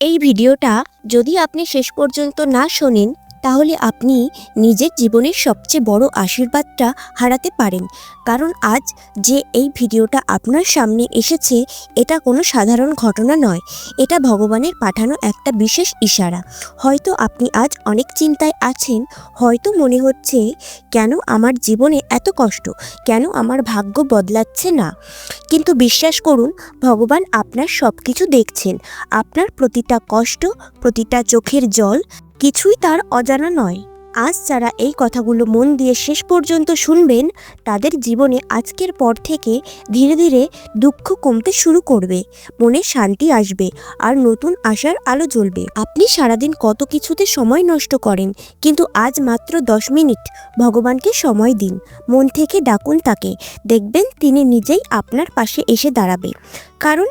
এই ভিডিওটা যদি আপনি শেষ পর্যন্ত না শোনেন তাহলে আপনি নিজের জীবনের সবচেয়ে বড় আশীর্বাদটা হারাতে পারেন। কারণ আজ যে এই ভিডিওটা আপনার সামনে এসেছে এটা কোনো সাধারণ ঘটনা নয়, এটা ভগবানের পাঠানো একটা বিশেষ ইশারা। হয়তো আপনি আজ অনেক চিন্তায় আছেন, হয়তো মনে হচ্ছে কেন আমার জীবনে এত কষ্ট, কেন আমার ভাগ্য বদলাচ্ছে না। কিন্তু বিশ্বাস করুন, ভগবান আপনার সব কিছু দেখছেন। আপনার প্রতিটা কষ্ট, প্রতিটা চোখের জল কিছুই তার অজানা নয়। আজ যারা এই কথাগুলো মন দিয়ে শেষ পর্যন্ত শুনবেন তাদের জীবনে আজকের পর থেকে ধীরে ধীরে দুঃখ কমতে শুরু করবে, মনে শান্তি আসবে আর নতুন আশার আলো জ্বলবে। আপনি সারাদিন কত কিছুতে সময় নষ্ট করেন, কিন্তু আজ মাত্র 10 মিনিট ভগবানকে সময় দিন। মন থেকে ডাকুন তাকে, দেখবেন তিনি নিজেই আপনার পাশে এসে দাঁড়াবে। কারণ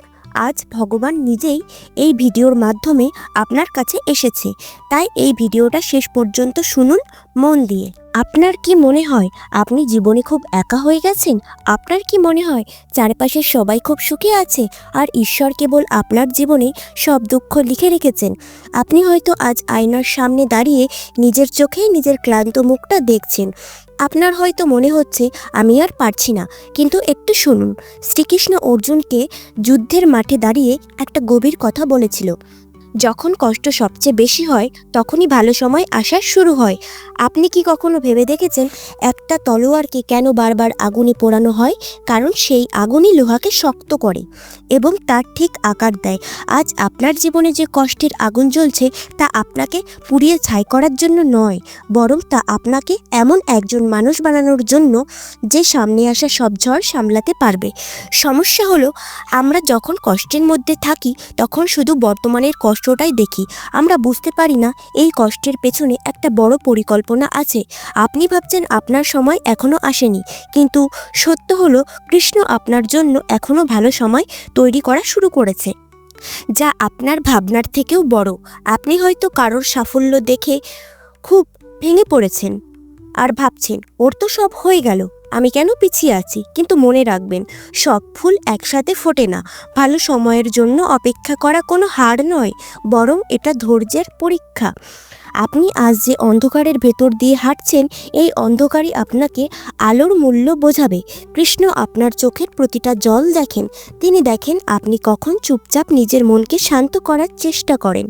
আজ ভগবান নিজেই এই ভিডিওর মাধ্যমে আপনার কাছে এসেছে। তাই এই ভিডিওটা শেষ পর্যন্ত শুনুন মন দিয়ে। আপনার কি মনে হয় আপনি জীবনে খুব একা হয়ে গেছেন? আপনার কি মনে হয় চারপাশের সবাই খুব সুখে আছে আর ঈশ্বর কেবল আপনার জীবনে সব দুঃখ লিখে রেখেছেন? আপনি হয়তো আজ আয়নার সামনে দাঁড়িয়ে নিজের চোখেই নিজের ক্লান্ত মুখটা দেখছেন। আপনার হয়তো মনে হচ্ছে আমি আর পারছি না, কিন্তু একটু শুনুন। শ্রীকৃষ্ণ অর্জুনকে যুদ্ধের মাঠে দাঁড়িয়ে একটা গভীর কথা বলেছিল, যখন কষ্ট সবচেয়ে বেশি হয় তখনই ভালো সময় আসা শুরু হয়। আপনি কি কখনো ভেবে দেখেছেন একটা তলোয়ারকে কেন বারবার আগুনে পোড়ানো হয়? কারণ সেই আগুনই লোহাকে শক্ত করে এবং তার ঠিক আকার দেয়। আজ আপনার জীবনে যে কষ্টের আগুন জ্বলছে তা আপনাকে পুড়িয়ে ছাই করার জন্য নয়, বরং তা আপনাকে এমন একজন মানুষ বানানোর জন্য যে সামনে আসা সব ঝড় সামলাতে পারবে। সমস্যা হলো আমরা যখন কষ্টের মধ্যে থাকি তখন শুধু বর্তমানের কষ্টটাই দেখি। আমরা বুঝতে পারি না এই কষ্টের পেছনে একটা বড় পরিকল্পনা আছে। আপনি ভাবছেন আপনার সময় এখনো আসেনি, কিন্তু সত্য হলো কৃষ্ণ আপনার জন্য এখনো ভালো সময় তৈরি করা শুরু করেছে, যা আপনার ভাবনার থেকেও বড়। আপনি হয়তো কারোর সাফল্য দেখে খুব ভেঙে পড়েছেন আর ভাবছেন ওর তো সব হয়ে গেল, আমি কেন পিছিয়ে আছি? কিন্তু মনে রাখবেন, সব ফুল একসাথে ফোটে না। ভালো সময়ের জন্য অপেক্ষা করা কোনো হার নয়, বরং এটা ধৈর্যের পরীক্ষা। আপনি আজ যে অন্ধকারের ভেতর দিয়ে হাঁটছেন, এই অন্ধকারই আপনাকে আলোর মূল্য বোঝাবে। কৃষ্ণ আপনার চোখের প্রতিটা জল দেখেন। তিনি দেখেন আপনি কখন চুপচাপ নিজের মনকে শান্ত করার চেষ্টা করেন।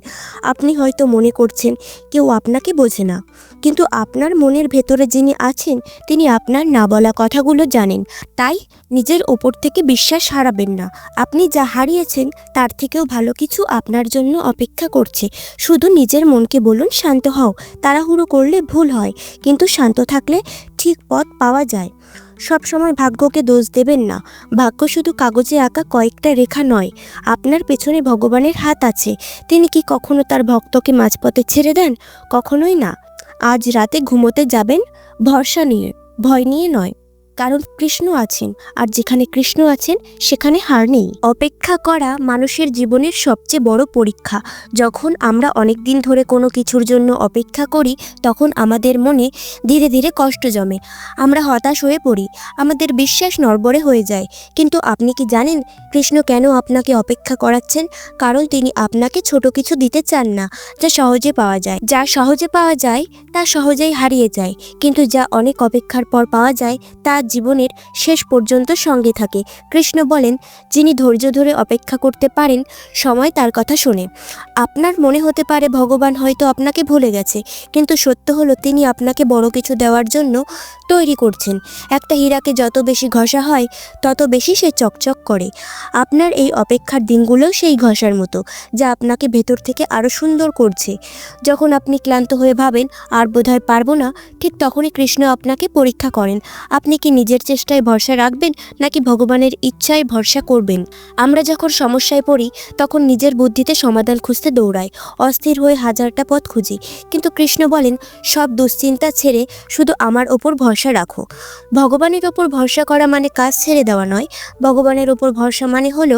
আপনি হয়তো মনে করছেন কেউ আপনাকে বোঝে না, কিন্তু আপনার মনের ভেতরে যিনি আছেন তিনি আপনার না বলা কথাগুলো জানেন। তাই নিজের ওপর থেকে বিশ্বাস হারাবেন না। আপনি যা হারিয়েছেন তার থেকেও ভালো কিছু আপনার জন্য অপেক্ষা করছে। শুধু নিজের মনকে বলুন, শান্ত হও। তাড়াহুড়ো করলে ভুল হয়, কিন্তু শান্ত থাকলে ঠিক পথ পাওয়া যায়। সবসময় ভাগ্যকে দোষ দেবেন না। ভাগ্য শুধু কাগজে আঁকা কয়েকটা রেখা নয়, আপনার পেছনে ভগবানের হাত আছে। তিনি কি কখনো তার ভক্তকে মাঝপথে ছেড়ে দেন? কখনোই না। আজ রাতে ঘুমোতে যাবেন ভরসা নিয়ে, ভয় নিয়ে নয়। কারণ কৃষ্ণ আছেন, আর যেখানে কৃষ্ণ আছেন সেখানে হার নেই। অপেক্ষা করা মানুষের জীবনের সবচেয়ে বড় পরীক্ষা। যখন আমরা অনেক দিন ধরে কোনো কিছুর জন্য অপেক্ষা করি তখন আমাদের মনে ধীরে ধীরে কষ্ট জমে, আমরা হতাশ হয়ে পড়ি, আমাদের বিশ্বাস নড়বড়ে হয়ে যায়। কিন্তু আপনি কি জানেন কৃষ্ণ কেন আপনাকে অপেক্ষা করাচ্ছেন? কারণ তিনি আপনাকে ছোট কিছু দিতে চান না যা সহজে পাওয়া যায়। যা সহজে পাওয়া যায় তা সহজেই হারিয়ে যায়, কিন্তু যা অনেক অপেক্ষার পর পাওয়া যায় তা জীবনের শেষ পর্যন্ত সঙ্গে থাকে। কৃষ্ণ বলেন, যিনি ধৈর্য ধরে অপেক্ষা করতে পারেন সময় তার কথা শোনে। আপনার মনে হতে পারে ভগবান হয়তো আপনাকে ভুলে গেছে, কিন্তু সত্য হলো তিনি আপনাকে বড় কিছু দেওয়ার জন্য তৈরি করছেন। একটা হীরাকে যত বেশি ঘষা হয় তত বেশি সে চকচক করে। আপনার এই অপেক্ষার দিনগুলোও সেই ঘষার মতো, যা আপনাকে ভেতর থেকে আরও সুন্দর করছে। যখন আপনি ক্লান্ত হয়ে ভাবেন আর বোধহয় পারবো না, ঠিক তখনই কৃষ্ণ আপনাকে পরীক্ষা করেন। আপনি কি নিজের চেষ্টায় ভরসা রাখবেন নাকি ভগবানের ইচ্ছায় ভরসা করবেন? আমরা যখন সমস্যায় পড়ি তখন নিজের বুদ্ধিতে সমাধান খুঁজতে দৌড়াই, অস্থির হয়ে হাজারটা পথ খুঁজি। কিন্তু কৃষ্ণ বলেন, সব দুশ্চিন্তা ছেড়ে শুধু আমার ওপর ভরসা রাখো। ভগবানের ওপর ভরসা করা মানে কাজ ছেড়ে দেওয়া নয়। ভগবানের ওপর ভরসা মানে হলো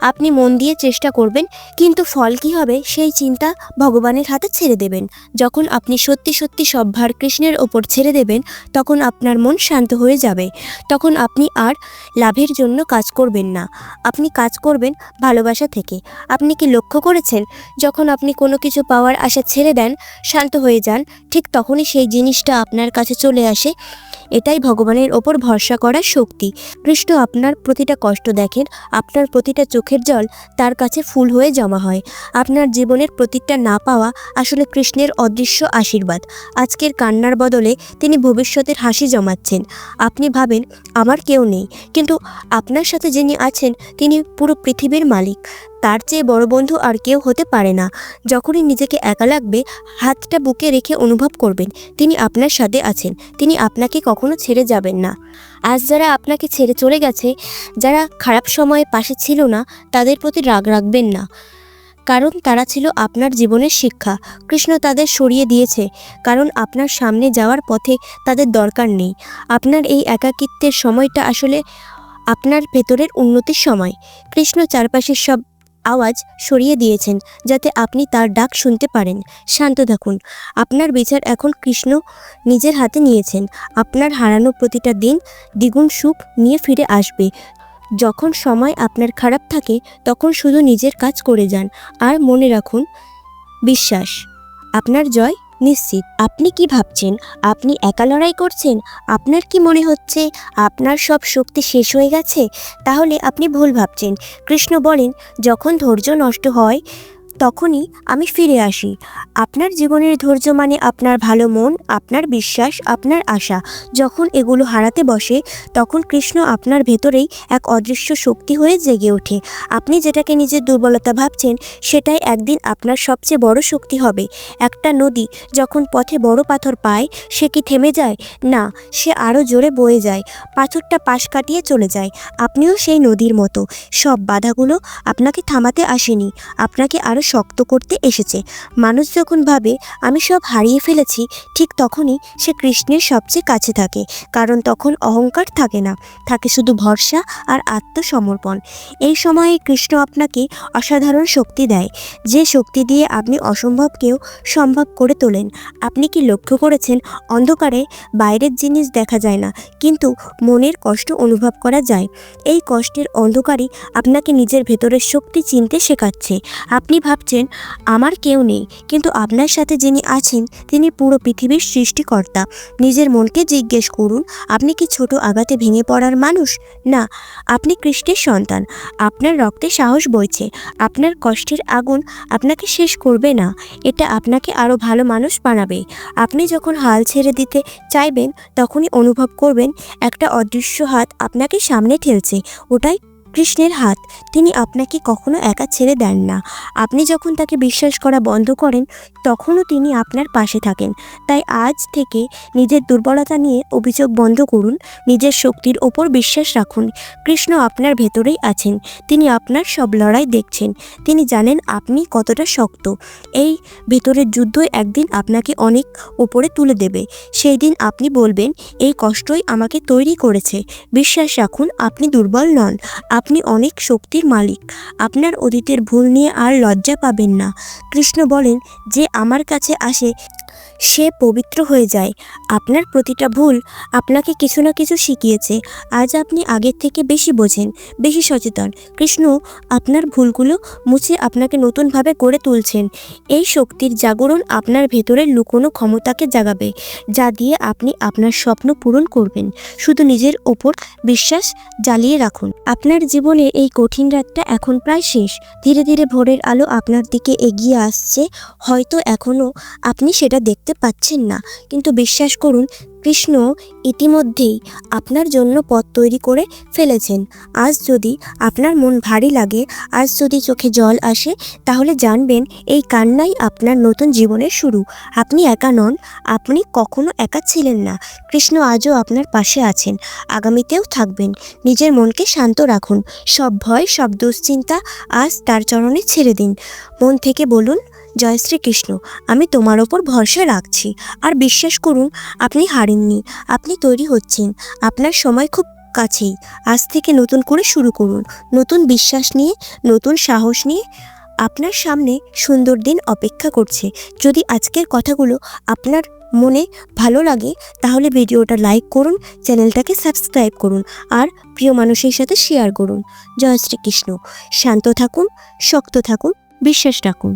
আপনি মন দিয়ে চেষ্টা করবেন, কিন্তু ফল কী হবে সেই চিন্তা ভগবানের হাতে ছেড়ে দেবেন। যখন আপনি সত্যি সত্যি সব ভার কৃষ্ণের ওপর ছেড়ে দেবেন তখন আপনার মন শান্ত হয়ে যাবে। যাবে। তখন আপনি আর লাভের জন্য কাজ করবেন না, আপনি কাজ করবেন ভালোবাসা থেকে। আপনি কি লক্ষ্য করেছেন, যখন আপনি কোনো কিছু পাওয়ার আশা ছেড়ে দেন, শান্ত হয়ে যান, ঠিক তখনই সেই জিনিসটা আপনার কাছে চলে আসে। এটাই ভগবানের ওপর ভরসা করার শক্তি। কৃষ্ণ আপনার প্রতিটা কষ্ট দেখেন, আপনার প্রতিটা চোখের জল তার কাছে ফুল হয়ে জমা হয়। আপনার জীবনের প্রতিটা না পাওয়া আসলে কৃষ্ণের অদৃশ্য আশীর্বাদ। আজকের কান্নার বদলে তিনি ভবিষ্যতের হাসি জমাচ্ছেন। আপনি ভাবেন আমার কেউ নেই, কিন্তু আপনার সাথে যিনি আছেন তিনি পুরো পৃথিবীর মালিক। তার চেয়ে বড় বন্ধু আর কেউ হতে পারে না। যখনই নিজেকে একা লাগবে, হাতটা বুকে রেখে অনুভব করবেন তিনি আপনার সাথে আছেন, তিনি আপনাকে কখনো ছেড়ে যাবেন না। আজ যারা আপনাকে ছেড়ে চলে গেছে, যারা খারাপ সময়ে পাশে ছিল না, তাদের প্রতি রাগ রাখবেন না, কারণ তারা ছিল আপনার জীবনের শিক্ষা। কৃষ্ণ তাদের সরিয়ে দিয়েছে কারণ আপনার সামনে যাওয়ার পথে তাদের দরকার নেই। আপনার এই একাকিত্বের সময়টা আসলে আপনার ভেতরের উন্নতির সময়। কৃষ্ণ চারপাশের সব আওয়াজ সরিয়ে দিয়েছেন যাতে আপনি তার ডাক শুনতে পারেন। শান্ত থাকুন, আপনার বিচার এখন কৃষ্ণ নিজের হাতে নিয়েছেন। আপনার হারানো প্রতিটা দিন দ্বিগুণ সুখ নিয়ে ফিরে আসবে। যখন সময় আপনার খারাপ থাকে, তখন শুধু নিজের কাজ করে যান, আর মনে রাখুন, বিশ্বাস, আপনার জয় নিশ্চিত। আপনি কি ভাবছেন আপনি একা লড়াই করছেন? আপনার কি মনে হচ্ছে আপনার সব শক্তি শেষ হয়ে গেছে? তাহলে আপনি ভুল ভাবছেন। কৃষ্ণ বলেন, যখন ধৈর্য নষ্ট হয় তখনই আমি ফিরে আসি। আপনার জীবনের ধৈর্য মানে আপনার ভালো মন, আপনার বিশ্বাস, আপনার আশা। যখন এগুলো হারাতে বসে, তখন কৃষ্ণ আপনার ভেতরেই এক অদৃশ্য শক্তি হয়ে জেগে ওঠে। আপনি যেটাকে নিজের দুর্বলতা ভাবছেন, সেটাই একদিন আপনার সবচেয়ে বড় শক্তি হবে। একটা নদী যখন পথে বড় পাথর পায়, সে কি থেমে যায়? না, সে আরও জোরে বয়ে যায়, পাথরটা পাশ কাটিয়ে চলে যায়। আপনিও সেই নদীর মতো। সব বাধাগুলো আপনাকে থামাতে আসেনি, আপনাকে আরও শক্ত করতে এসেছে। মানুষ যখন ভাবে আমি সব হারিয়ে ফেলেছি, ঠিক তখনই সে কৃষ্ণের সবচেয়ে কাছে থাকে, কারণ তখন অহংকার থাকে না, থাকে শুধু ভরসা আর আত্মসমর্পণ। এই সময়ে কৃষ্ণ আপনাকে অসাধারণ শক্তি দেয়, যে শক্তি দিয়ে আপনি অসম্ভবকেও সম্ভব করে তোলেন। আপনি কি লক্ষ্য করেছেন, অন্ধকারে বাইরের জিনিস দেখা যায় না, কিন্তু মনের কষ্ট অনুভব করা যায়। এই কষ্টের অন্ধকারই আপনাকে নিজের ভেতরের শক্তি চিনতে শেখাচ্ছে। আপনি ভাবছেন আমার কেউ নেই, কিন্তু আপনার সাথে যিনি আছেন তিনি পুরো পৃথিবীর সৃষ্টিকর্তা। নিজের মনকে জিজ্ঞেস করুন, আপনি কি ছোট আঘাতে ভেঙে পড়ার মানুষ? না, আপনি কৃষ্ণের সন্তান। আপনার রক্তে সাহস বইছে। আপনার কষ্টের আগুন আপনাকে শেষ করবে না, এটা আপনাকে আরও ভালো মানুষ বানাবে। আপনি যখন হাল ছেড়ে দিতে চাইবেন, তখনই অনুভব করবেন একটা অদৃশ্য হাত আপনাকে সামনে ঠেলছে। ওটাই কৃষ্ণের হাত। তিনি আপনাকে কখনো একা ছেড়ে দেন না। আপনি যখন তাকে বিশ্বাস করা বন্ধ করেন, তখনও তিনি আপনার পাশে থাকেন। তাই আজ থেকে নিজের দুর্বলতা নিয়ে অভিযোগ বন্ধ করুন, নিজের শক্তির ওপর বিশ্বাস রাখুন। কৃষ্ণ আপনার ভেতরেই আছেন, তিনি আপনার সব লড়াই দেখছেন, তিনি জানেন আপনি কতটা শক্ত। এই ভেতরের যুদ্ধ একদিন আপনাকে অনেক উপরে তুলে দেবে। সেই দিন আপনি বলবেন, এই কষ্টই আমাকে তৈরি করেছে। বিশ্বাস রাখুন, আপনি দুর্বল নন, আপনি অনেক শক্তির মালিক। আপনার অতীতের ভুল নিয়ে আর লজ্জা পাবেন না। কৃষ্ণ বলেন, যে আমার কাছে আসে সে পবিত্র হয়ে যায়। আপনার প্রতিটা ভুল আপনাকে কিছু না কিছু শিখিয়েছে। আজ আপনি আগের থেকে বেশি বোঝেন, বেশি সচেতন। কৃষ্ণ আপনার ভুলগুলো মুছে আপনাকে নতুনভাবে গড়ে তুলছেন। এই শক্তির জাগরণ আপনার ভেতরের লুকোনো ক্ষমতাকে জাগাবে, যা দিয়ে আপনি আপনার স্বপ্ন পূরণ করবেন। শুধু নিজের ওপর বিশ্বাস জ্বালিয়ে রাখুন। আপনার জীবনে এই কঠিন রাতটা এখন প্রায় শেষ। ধীরে ধীরে ভোরের আলো আপনার দিকে এগিয়ে আসছে। হয়তো এখনও আপনি সেটা দেখতে পাচ্ছেন না, কিন্তু বিশ্বাস করুন, কৃষ্ণ ইতিমধ্যেই আপনার জন্য পথ তৈরি করে ফেলেছেন। আজ যদি আপনার মন ভারী লাগে, আজ যদি চোখে জল আসে, তাহলে জানবেন এই কান্নাই আপনার নতুন জীবনের শুরু। আপনি একা নন, আপনি কখনো একা ছিলেন না। কৃষ্ণ আজও আপনার পাশে আছেন, আগামীতেও থাকবেন। নিজের মনকে শান্ত রাখুন, সব ভয়, সব দুশ্চিন্তা আজ তার চরণে ছেড়ে দিন। মন থেকে বলুন, জয় শ্রীকৃষ্ণ, আমি তোমার ওপর ভরসা রাখছি। আর বিশ্বাস করুন, আপনি হারেননি, আপনি তৈরি হচ্ছেন। আপনার সময় খুব কাছেই। আজ থেকে নতুন করে শুরু করুন, নতুন বিশ্বাস নিয়ে, নতুন সাহস নিয়ে। আপনার সামনে সুন্দর দিন অপেক্ষা করছে। যদি আজকের কথাগুলো আপনার মনে ভালো লাগে তাহলে ভিডিওটা লাইক করুন, চ্যানেলটাকে সাবস্ক্রাইব করুন আর প্রিয় মানুষের সাথে শেয়ার করুন। জয় শ্রীকৃষ্ণ। শান্ত থাকুন, শক্ত থাকুন, বিশ্বাস রাখুন।